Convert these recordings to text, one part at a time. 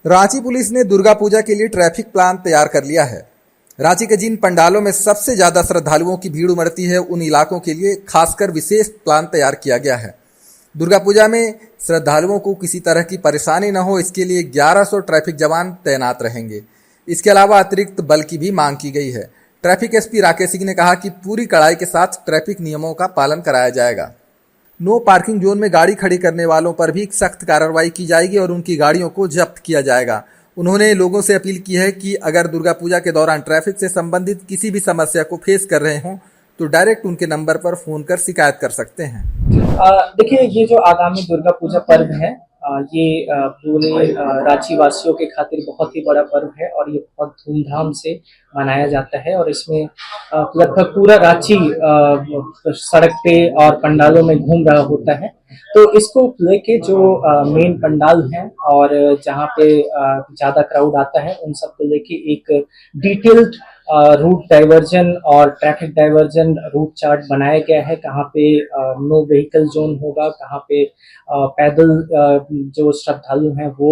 Ranchi police ने दुर्गा पूजा के लिए ट्रैफिक प्लान तैयार कर लिया है। रांची के जिन पंडालों में सबसे ज्यादा श्रद्धालुओं की भीड़ उमड़ती है, उन इलाकों के लिए खासकर विशेष प्लान तैयार किया गया है। दुर्गा पूजा में श्रद्धालुओं को किसी तरह की परेशानी न हो, इसके लिए 1100 ट्रैफिक जवान तैनात रहेंगे। इसके अलावा अतिरिक्त बल की भी मांग की गई है। ट्रैफिक एसपी राकेश सिंह ने कहा कि पूरी कड़ाई के साथ ट्रैफिक नियमों का पालन कराया जाएगा। नो पार्किंग जोन में गाड़ी खड़ी करने वालों पर भी सख्त कार्रवाई की जाएगी और उनकी गाड़ियों को जब्त किया जाएगा। उन्होंने लोगों से अपील की है कि अगर दुर्गा पूजा के दौरान ट्रैफिक से संबंधित किसी भी समस्या को फेस कर रहे हों तो डायरेक्ट उनके नंबर पर फोन कर शिकायत कर सकते हैं। देखिए, ये जो आगामी दुर्गा पूजा पर्व है, ये पूरे रांची वासियों के खातिर बहुत ही बड़ा पर्व है और ये बहुत धूमधाम से मनाया जाता है। और इसमें लगभग पूरा रांची सड़क पे और पंडालों में घूम रहा होता है। तो इसको लेके जो मेन पंडाल हैं और जहाँ पे ज्यादा क्राउड आता है, उन सबको लेके एक डिटेल्ड रूट डाइवर्जन और ट्रैफिक डाइवर्जन रूट चार्ट बनाया गया है। कहाँ पे नो व्हीकल जोन होगा, कहाँ पे पैदल जो श्रद्धालु हैं वो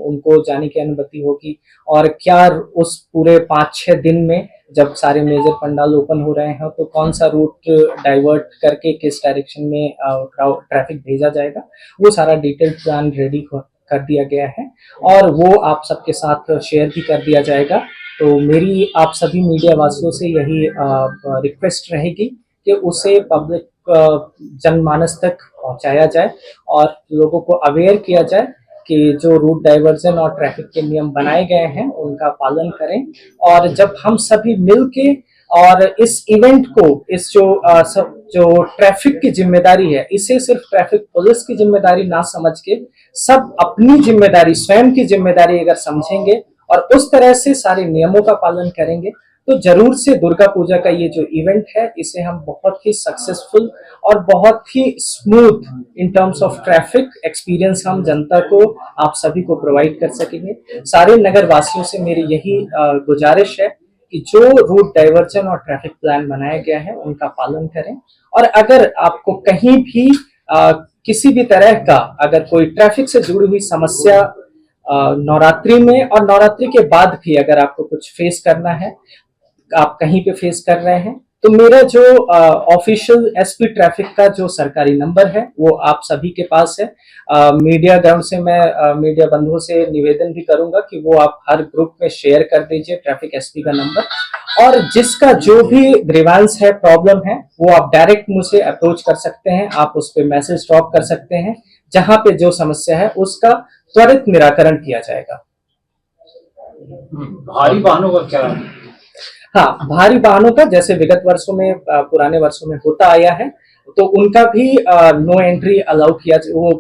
उनको जाने की अनुमति होगी, और क्या उस पूरे 5-6 दिन में जब सारे मेजर पंडाल ओपन हो रहे हैं तो कौन सा रूट डाइवर्ट करके किस डायरेक्शन में ट्रैफिक भेजा जाएगा, वो सारा डिटेल्ड प्लान रेडी कर दिया गया है और वो आप सबके साथ शेयर भी कर दिया जाएगा। तो मेरी आप सभी मीडिया वासियों से यही रिक्वेस्ट रहेगी कि उसे पब्लिक जनमानस तक पहुंचाया जाए और लोगों को अवेयर किया जाए कि जो रूट डाइवर्जन और ट्रैफिक के नियम बनाए गए हैं उनका पालन करें। और जब हम सभी मिलके और इस इवेंट को, इस जो ट्रैफिक की जिम्मेदारी है, इसे सिर्फ ट्रैफिक पुलिस की जिम्मेदारी ना समझ के सब अपनी जिम्मेदारी, स्वयं की जिम्मेदारी अगर समझेंगे और उस तरह से सारे नियमों का पालन करेंगे तो जरूर से दुर्गा पूजा का ये जो इवेंट है इसे हम बहुत ही सक्सेसफुल और बहुत ही smooth in terms of traffic experience हम जनता को, आप सभी को प्रोवाइड कर सकेंगे। सारे नगर वासियों से मेरी यही गुजारिश है कि जो रूट डाइवर्जन और ट्रैफिक प्लान बनाया गया है उनका पालन करें। और अगर आपको कहीं भी किसी भी तरह का अगर कोई ट्रैफिक से जुड़ी हुई समस्या नवरात्रि में और नवरात्रि के बाद भी अगर आपको कुछ फेस करना है, आप कहीं पे फेस कर रहे हैं, तो मेरा जो ऑफिशियल एसपी ट्रैफिक का जो सरकारी नंबर है वो आप सभी के पास है। मीडिया ग्राउंड से मैं मीडिया बंधुओं से निवेदन भी करूंगा कि वो आप हर ग्रुप में शेयर कर दीजिए ट्रैफिक एसपी का नंबर, और जिसका जो भी ग्रीवांस है, प्रॉब्लम है, वो आप डायरेक्ट मुझसे अप्रोच कर सकते हैं। आप उस पर मैसेज ड्रॉप कर सकते हैं, जहां पे जो समस्या है उसका त्वरित निराकरण किया जाएगा। भारी वाहनों का क्या? हाँ, भारी वाहनों का जैसे विगत वर्षों में, पुराने वर्षों में होता आया है, तो उनका भी नो एंट्री अलाउ किया, वो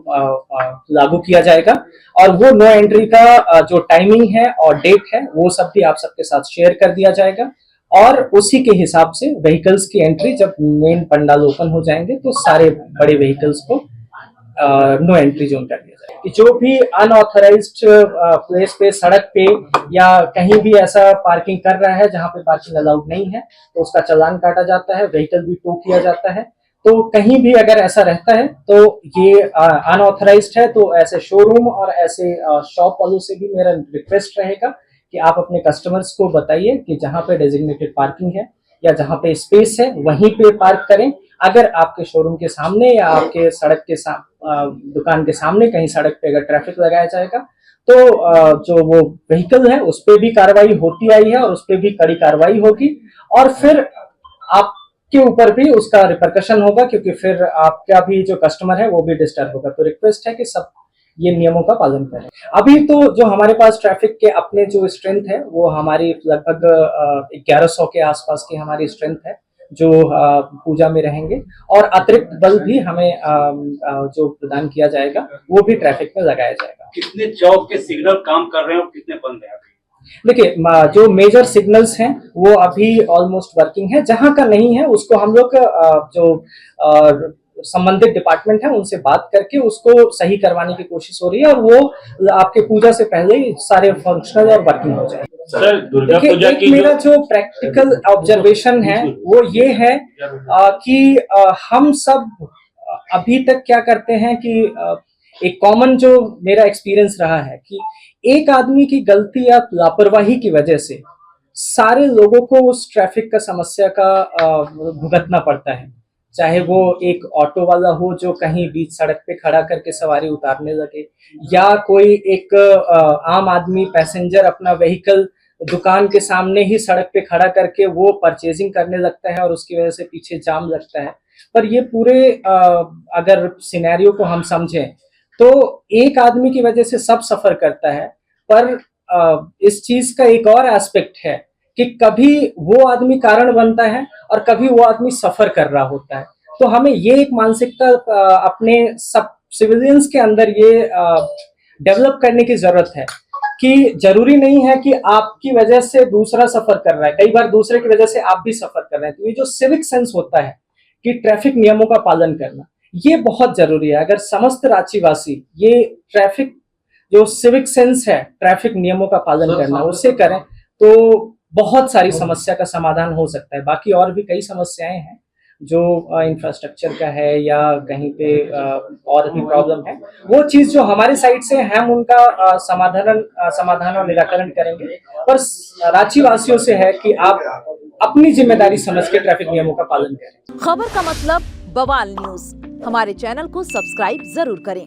लागू किया जाएगा। और वो नो एंट्री का जो टाइमिंग है और डेट है वो सब भी आप सबके साथ शेयर कर दिया जाएगा। और उसी के हिसाब से व्हीकल्स की एंट्री जब मेन पंडाल ओपन हो जाएंगे तो सारे बड़े व्हीकल्स को नो एंट्री जोन कर दिया जाए। कि जो भी अनऑथराइज्ड प्लेस पे, सड़क पे या कहीं भी ऐसा पार्किंग कर रहा है जहां पे पार्किंग अलाउड नहीं है, तो उसका चालान काटा जाता है, व्हीकल भी टो किया जाता है। तो कहीं भी अगर ऐसा रहता है तो ये अनऑथराइज्ड है, तो ऐसे शोरूम और ऐसे शॉप वालों से भी मेरा रिक्वेस्ट रहेगा कि आप अपने कस्टमर्स को बताइए कि जहां पे डेजिग्नेटेड पार्किंग है या जहां पे स्पेस है वहीं पे पार्क करें। अगर आपके शोरूम के सामने या आपके सड़क के दुकान के सामने कहीं सड़क पे अगर ट्रैफिक लगाया जाएगा तो जो वो व्हीकल है उस पर भी कार्रवाई होती आई है और उस पर भी कड़ी कार्रवाई होगी, और फिर आपके ऊपर भी उसका रिपरकशन होगा, क्योंकि फिर आपका भी जो कस्टमर है वो भी डिस्टर्ब होगा। तो रिक्वेस्ट है कि सब ये नियमों का पालन करें। अभी तो जो हमारे पास ट्रैफिक के अपने जो स्ट्रेंथ है वो हमारी लगभग 1100 के आसपास की हमारी स्ट्रेंथ है जो पूजा में रहेंगे, और अतिरिक्त बल भी हमें जो प्रदान किया जाएगा वो भी ट्रैफिक में लगाया जाएगा। कितने चौक के सिग्नल काम कर रहे हैं और कितने बंद हैं अभी? देखिए, जो मेजर सिग्नल्स हैं वो अभी ऑलमोस्ट वर्किंग है। जहां का नहीं है उसको हम लोग जो संबंधित डिपार्टमेंट है उनसे बात करके उसको सही करवाने की कोशिश हो रही है, और वो आपके पूजा से पहले ही सारे फंक्शनल और वर्किंग हो जाए। सर, दुर्गा पूजा की मेरा जो प्रैक्टिकल ऑब्जर्वेशन है वो ये है कि हम सब अभी तक क्या करते हैं कि एक कॉमन जो मेरा एक्सपीरियंस रहा है कि एक आदमी की गलती या लापरवाही की वजह से सारे लोगों को उस ट्रैफिक का समस्या का भुगतना पड़ता है। चाहे वो एक ऑटो वाला हो जो कहीं बीच सड़क पे खड़ा करके सवारी उतारने लगे, या कोई एक आम आदमी पैसेंजर अपना व्हीकल दुकान के सामने ही सड़क पे खड़ा करके वो परचेजिंग करने लगता है और उसकी वजह से पीछे जाम लगता है। पर ये पूरे अगर सिनेरियो को हम समझें तो एक आदमी की वजह से सब सफर करता है, पर इस चीज का एक और एस्पेक्ट है कि कभी वो आदमी कारण बनता है और कभी वो आदमी सफर कर रहा होता है। तो हमें ये एक मानसिकता अपने सब सिविलियंस के अंदर ये डेवलप करने की जरूरत है कि जरूरी नहीं है कि आपकी वजह से दूसरा सफर कर रहा है, कई बार दूसरे की वजह से आप भी सफर कर रहे हैं। तो ये जो सिविक सेंस होता है कि ट्रैफिक नियमों का पालन करना, ये बहुत जरूरी है। अगर समस्त रांचीवासी ये ट्रैफिक जो सिविक सेंस है ट्रैफिक नियमों का पालन करना उससे करें तो बहुत सारी समस्या का समाधान हो सकता है। बाकी और भी कई समस्याएं हैं जो इंफ्रास्ट्रक्चर का है या कहीं पे और भी प्रॉब्लम है, वो चीज जो हमारी साइड से हम उनका समाधान और निराकरण करेंगे। पर रांची वासियों से है कि आप अपनी जिम्मेदारी समझ के ट्रैफिक नियमों का पालन करें। खबर का मतलब बवाल न्यूज, हमारे चैनल को सब्सक्राइब जरूर करें।